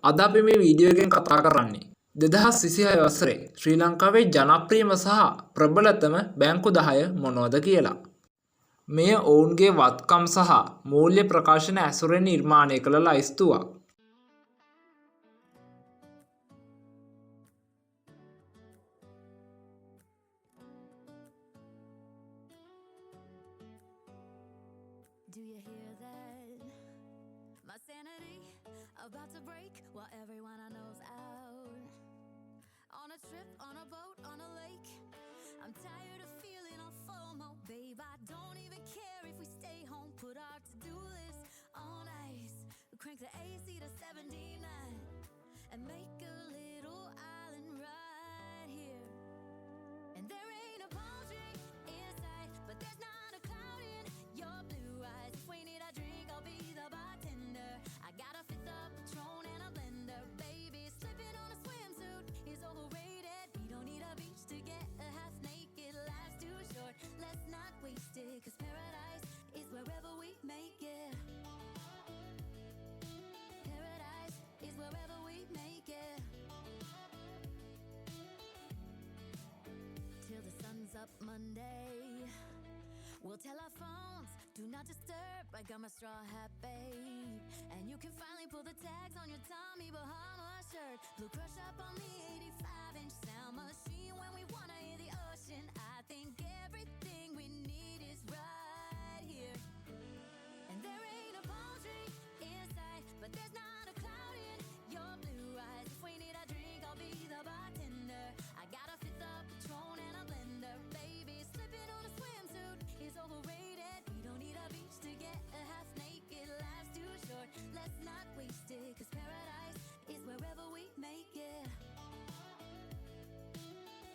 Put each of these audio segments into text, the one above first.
අද අපි මේ වීඩියෝ එකෙන් කතා කරන්නේ 2026 වසරේ ශ්‍රී ලංකාවේ ජනප්‍රියම සහ ප්‍රබලතම බැංකු 10 මොනවද කියලා. මෙය ඔවුන්ගේ වත්කම් සහ මූල්‍ය ප්‍රකාශන ඇසුරෙන් නිර්මාණය කළ ලයිස්තුවක්. Do you hear that? My sanity about to break while everyone I know's out. On a trip, on a boat, on a lake. I'm tired of feeling all FOMO, babe. I don't even care if we stay home. Put our to-do list on ice. Crank the AC to 79 and make a little island right here. And there ain't a palm tree in sight, but there's not a cloud in your blue eyes. If we need a drink, I'll be the bartender. I got a fifth of Patron and a blender, baby. Slipping on a swimsuit is overrated. We don't need a beach to get a half naked. Life's too short, let's not waste it. 'Cause paradise is wherever we make it. Paradise is wherever we make it. Till the sun's up Monday, we'll tell our phones, do not disturb. I got my straw hat, babe. And you can finally pull the tags on your Tommy Bahama shirt. Blue crush up on the 85-inch sound machine. When we wanna hear the ocean, I think everything we need is right here. And there ain't a palm tree in sight, but there's not a cloud in your blue eyes. If we need a drink, I'll be the bartender. I got a fifth of Patron and a blender, baby. Slipping on a swimsuit is overrated. We don't need a beach to get a half naked. Life's too short, let's not waste it. 'Cause paradise is wherever we make it.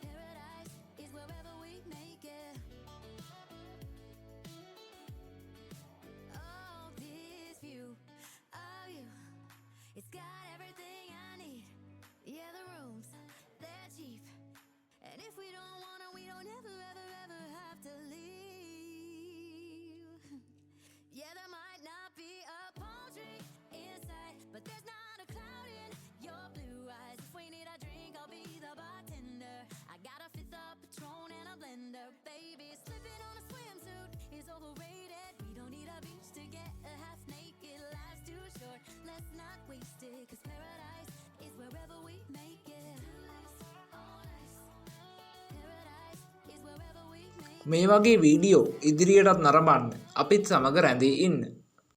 Paradise is wherever we make it. Oh, this view of you, it's got everything I need. Yeah, the rooms, they're cheap. And if we don't wanna, we don't ever, ever, ever have to leave. Yeah, there might not be a palm tree in sight, but there's not a cloud in your blue eyes. If we need a drink, I'll be the bartender. I got a fifth of Patron and a blender, baby. Slipping on a swimsuit is overrated. We don't need a beach to get a half naked. Life's too short, let's not waste it. 'Cause paradise is wherever we make it. Paradise is wherever we make it. මේ වගේ video ඉදිරියටත් නරඹන්න අපිත් සමග රැඳී ඉන්න.